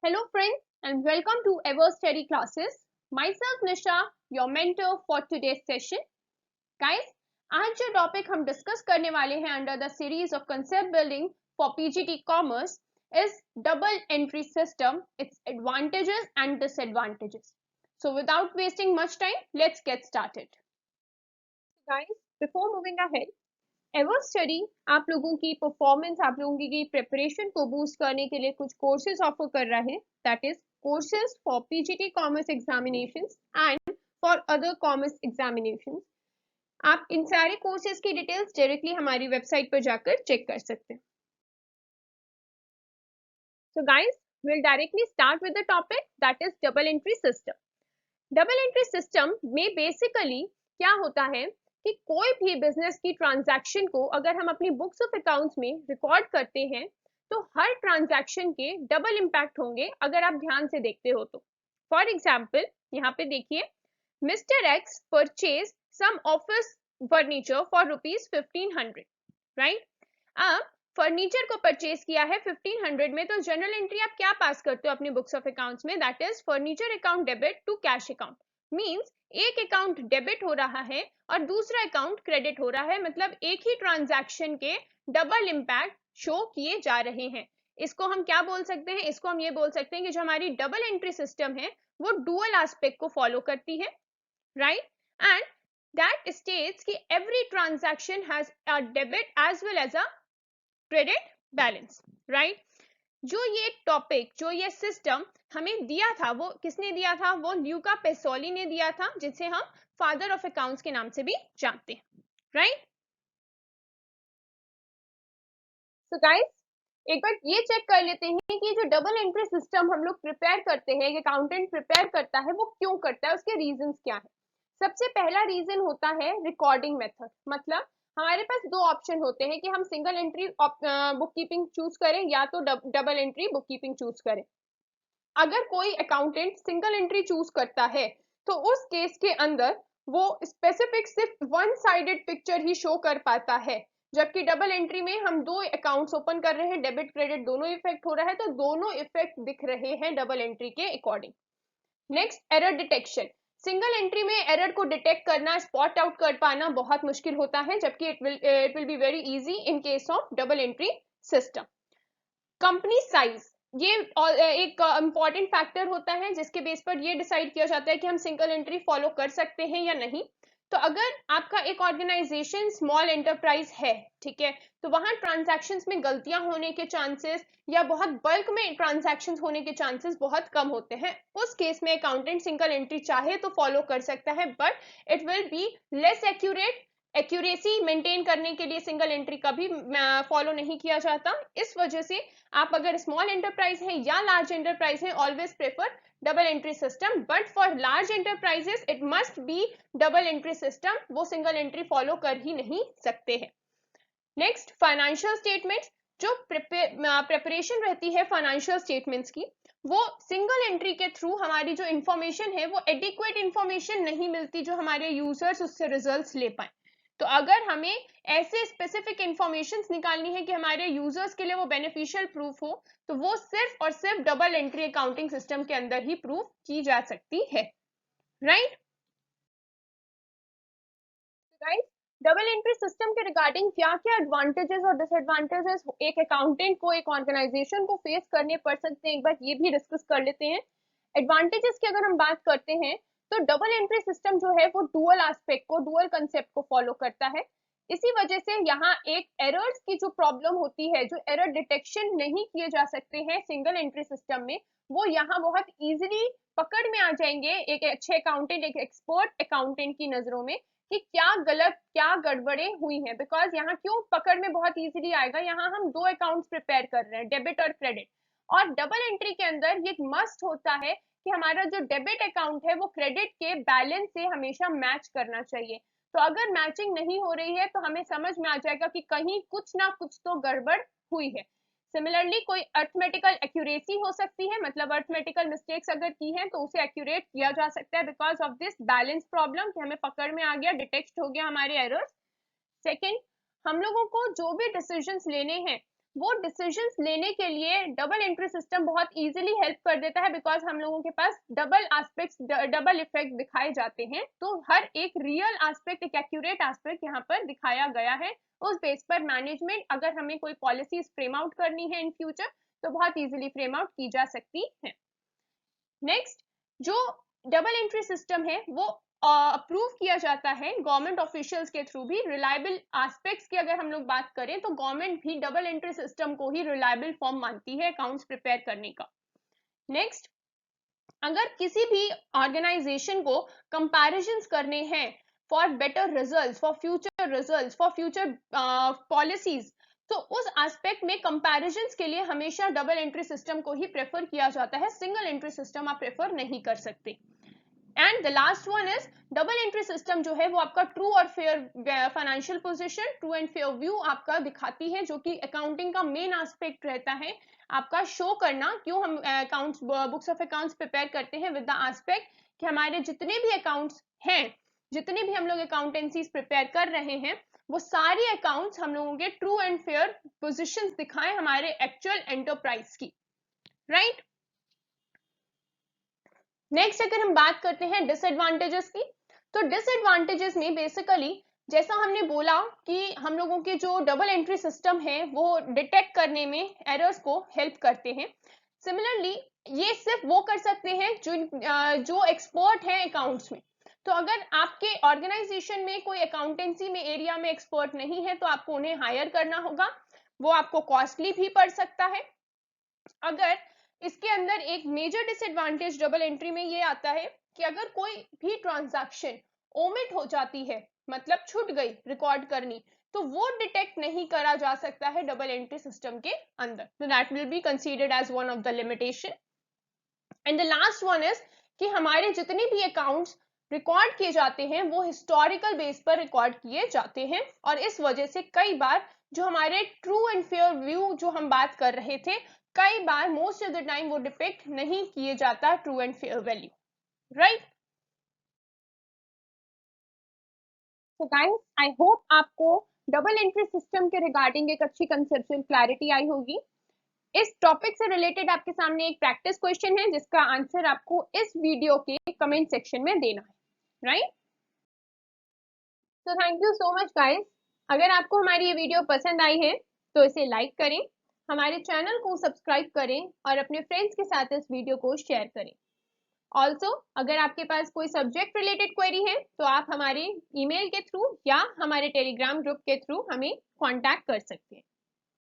Hello friends and welcome to Ever Study Classes. Myself Nisha, your mentor for today's session. Guys, आज जो topic हम discuss करने वाले हैं under the series of concept building for PGT commerce is double entry system, its advantages and disadvantages. So without wasting much time, let's get started. Guys, before moving ahead, ever study आप लोगों की performance, आप लोगों की preparation को boost करने के लिए कुछ कोर्सेज ऑफर कर रहा है, that is courses for PGT commerce examinations and for other commerce examinations. आप इन सारे कोर्सेज की डिटेल्स डायरेक्टली हमारी वेबसाइट पर जाकर चेक कर सकते हैं. So guys, will directly start with the topic that is double entry system. Double entry system में बेसिकली क्या होता है कि कोई भी बिजनेस की ट्रांजैक्शन को अगर हम अपनी बुक्स ऑफ अकाउंट्स में रिकॉर्ड करते हैं तो हर ट्रांजैक्शन के डबल इम्पैक्ट होंगे अगर आप ध्यान से देखते हो तो. फॉर एग्जाम्पल यहाँ पे देखिए, mister X purchase some office furniture for ₹1500, right. अब फर्नीचर को परचेज किया है 1500 में, तो जनरल एंट्री आप क्या पास करते हो अपनी बुक्स ऑफ अकाउंट्स में, that is furniture account debit to cash account. Means एक अकाउंट डेबिट हो रहा है और दूसरा अकाउंट क्रेडिट हो रहा है, मतलब एक ही ट्रांजैक्शन के डबल इम्पैक्ट शो किए जा रहे हैं. इसको हम क्या बोल सकते हैं, इसको हम ये बोल सकते हैं कि जो हमारी डबल एंट्री सिस्टम है वो डुअल एस्पेक्ट को फॉलो करती है, राइट. एंड दैट स्टेट्स कि every transaction has a debit as well as a credit balance, right. जो ये टॉपिक, जो ये सिस्टम हमें दिया था, वो किसने दिया था, वो ल्यूका पेसोली ने दिया था, जिसे हम फादर ऑफ अकाउंट्स के नाम से भी जानते हैं, राइट. सो गाइस, एक बार ये चेक कर लेते हैं कि जो डबल एंट्री सिस्टम हम लोग प्रिपेयर करते हैं, एक अकाउंटेंट प्रिपेयर करता है, वो क्यों करता है, उसके रीजंस क्या है. सबसे पहला रीजन होता है रिकॉर्डिंग मेथड. मतलब हमारे पास दो ऑप्शन होते हैं कि हम single entry book keeping choose करें या तो double entry book keeping choose करें. अगर कोई अकाउंटेंट सिंगल एंट्री चूज करता है तो उस केस के अंदर वो स्पेसिफिक सिर्फ वन साइडेड पिक्चर ही शो कर पाता है, जबकि डबल एंट्री में हम दो अकाउंट्स ओपन कर रहे हैं, डेबिट क्रेडिट दोनों इफेक्ट हो रहा है, तो दोनों इफेक्ट दिख रहे हैं डबल एंट्री के according. Next, error detection. Single entry में एरर को डिटेक्ट करना, स्पॉट आउट कर पाना बहुत मुश्किल होता है, जबकि it will be very easy in case of double entry system. Company size, ये एक इंपॉर्टेंट फैक्टर होता है जिसके बेस पर ये डिसाइड किया जाता है कि हम सिंगल एंट्री फॉलो कर सकते हैं या नहीं. तो अगर आपका एक ऑर्गेनाइजेशन स्मॉल एंटरप्राइज है, ठीक है, तो वहां ट्रांजैक्शंस में गलतियां होने के चांसेस या बहुत बल्क में ट्रांजैक्शंस होने के चांसेस बहुत कम होते हैं. उस केस में अकाउंटेंट सिंगल एंट्री चाहे तो फॉलो कर सकता है, but it will be less accurate. Accuracy maintain करने के लिए सिंगल एंट्री कभी फॉलो नहीं किया जाता. इस वजह से आप अगर स्मॉल एंटरप्राइज है या लार्ज एंटरप्राइज है, always prefer double entry system. But for large enterprises it must be double entry system, वो सिंगल एंट्री फॉलो कर ही नहीं सकते हैं. Next, financial statements. जो प्रिपरेशन रहती है फाइनेंशियल स्टेटमेंट्स की, वो सिंगल एंट्री के थ्रू हमारी जो इंफॉर्मेशन है वो एडिक्वेट इंफॉर्मेशन नहीं मिलती जो हमारे यूजर्स उससे रिजल्ट्स ले पाए. तो अगर हमें ऐसे स्पेसिफिक इंफॉर्मेशन निकालनी है कि हमारे यूजर्स के लिए वो बेनिफिशियल प्रूफ हो, तो वो सिर्फ और सिर्फ डबल एंट्री अकाउंटिंग सिस्टम के अंदर ही प्रूफ की जा सकती है, right. Right, double entry system के रिगार्डिंग क्या क्या एडवांटेजेस और डिसएडवांटेजेस एक अकाउंटेंट को, एक ऑर्गेनाइजेशन को फेस करने पड़ सकते हैं, एक बार ये भी डिस्कस कर लेते हैं. एडवांटेजेस की अगर हम बात करते हैं तो डबल एंट्री सिस्टम जो है वो डुअल एस्पेक्ट को, डुअल कंसेप्ट को फॉलो करता है. इसी वजह से यहाँ एक एरर्स की जो प्रॉब्लम होती है, जो एरर डिटेक्शन नहीं किए जा सकते हैं सिंगल एंट्री सिस्टम में, वो यहाँ बहुत इजीली पकड़ में आ जाएंगे एक अच्छे अकाउंटेंट, एक एक्सपर्ट अकाउंटेंट की नजरों में कि क्या गलत, क्या गड़बड़े हुई हैं. बिकॉज यहाँ क्यों पकड़ में बहुत इजीली आएगा, यहाँ हम दो अकाउंट्स प्रिपेयर कर रहे हैं, डेबिट और क्रेडिट. और डबल एंट्री के अंदर ये मस्ट होता है कि हमारा जो डेबिट अकाउंट है वो क्रेडिट के बैलेंस से हमेशा मैच करना चाहिए. तो अगर मैचिंग नहीं हो रही है तो हमें समझ में आ जाएगा कि कहीं कुछ ना कुछ तो गड़बड़ हुई है. सिमिलरली कोई अर्थमेटिकल एक्यूरेसी हो सकती है, मतलब अर्थमेटिकल मिस्टेक्स अगर की हैं तो उसे एक्यूरेट किया जा सकता है because of this balance problem कि हमें पकड़ में आ गया, डिटेक्ट हो गया हमारे एरर्स. सेकंड, हम लोगों को जो भी डिसीजंस लेने हैं वो डिसीजंस लेने के लिए डबल एंट्री सिस्टम बहुत इजीली हेल्प कर देता है, बिकॉज हम लोगों के पास डबल एस्पेक्ट्स, डबल इफेक्ट दिखाए जाते हैं। तो हर एक रियल एस्पेक्ट, एक एक्यूरेट एस्पेक्ट यहाँ पर दिखाया गया है। उस बेस पर मैनेजमेंट, अगर हमें कोई पॉलिसीज फ्रेम आउट करनी है इन फ्यूचर, तो बहुत इजीली फ्रेम आउट की जा सकती है। नेक्स्ट, जो डबल एंट्री सिस्टम है वो अप्रूव किया जाता है गवर्नमेंट ऑफिशियल्स के थ्रू भी। रिलायबल एस्पेक्ट्स की अगर हम लोग बात करें तो गवर्नमेंट भी डबल एंट्री सिस्टम को ही रिलायबल फॉर्म मानती है अकाउंट्स प्रिपेयर करने का। नेक्स्ट, अगर किसी भी ऑर्गेनाइजेशन को कंपैरिजंस करने हैं for better results, for future results, for future policies, तो उस एस्पेक्ट में कंपैरिजंस के लिए हमेशा डबल एंट्री सिस्टम को ही प्रेफर किया जाता है। सिंगल एंट्री सिस्टम आप प्रेफर नहीं कर सकते। And the last one is, double entry system जो है वो आपका ट्रू और fair financial position, true and fair view आपका दिखाती है, जो कि अकाउंटिंग का मेन एस्पेक्ट रहता है, आपका शो करना क्यों हम accounts, books of accounts prepare करते हैं विद द एस्पेक्ट कि हमारे जितने भी अकाउंट्स हैं, जितने भी हम लोग अकाउंटेंसीज प्रिपेयर कर रहे हैं, वो सारी अकाउंट्स हम लोगों के ट्रू एंड फेयर पोजीशंस दिखाएं हमारे एक्चुअल एंटरप्राइज की, राइट। नेक्स्ट, अगर हम बात करते हैं डिसएडवांटेजेस की, तो डिसएडवांटेजेस में बेसिकली जैसा हमने बोला कि हम लोगों के जो डबल एंट्री सिस्टम है वो डिटेक्ट करने में एरर्स को हेल्प करते हैं। सिमिलरली ये सिर्फ वो कर सकते हैं जो एक्सपर्ट हैं अकाउंट्स में। तो अगर आपके ऑर्गेनाइजेशन में कोई अकाउंटेंसी में एरिया में एक्सपर्ट नहीं है तो आपको उन्हें हायर करना होगा, वो आपको कॉस्टली भी पड़ सकता है। अगर इसके अंदर एक मेजर डिसएडवांटेज डबल एंट्री में ये आता है कि अगर कोई भी ट्रांजैक्शन ओमिट हो जाती है, मतलब छूट गई रिकॉर्ड करनी, तो वो डिटेक्ट नहीं करा जा सकता है डबल एंट्री सिस्टम के अंदर। तो that will be considered as one of the limitation. And the last one is कि हमारे जितने भी अकाउंट्स रिकॉर्ड किए जाते हैं वो हिस्टोरिकल बेस पर रिकॉर्ड किए जाते हैं, और इस वजह से कई बार जो हमारे ट्रू एंड फेयर व्यू जो हम बात कर रहे थे, कई बार मोस्ट ऑफ द टाइम वो डिपिक्ट नहीं किए जाता true and fair value, right. तो गाइस, आई होप आपको डबल एंट्री सिस्टम के रिगार्डिंग एक अच्छी कंसेप्चुअल क्लैरिटी आई होगी। इस टॉपिक से रिलेटेड आपके सामने एक प्रैक्टिस क्वेश्चन है जिसका आंसर आपको इस वीडियो के कमेंट सेक्शन में देना है, राइट। तो thank you so much guys. अगर आपको हमारी ये वीडियो पसंद आई है तो इसे लाइक करें, हमारे चैनल को सब्सक्राइब करें और अपने फ्रेंड्स के साथ इस वीडियो को शेयर करें। ऑल्सो अगर आपके पास कोई सब्जेक्ट रिलेटेड क्वेरी है तो आप हमारे ईमेल के थ्रू या हमारे टेलीग्राम ग्रुप के थ्रू हमें कांटेक्ट कर सकते हैं।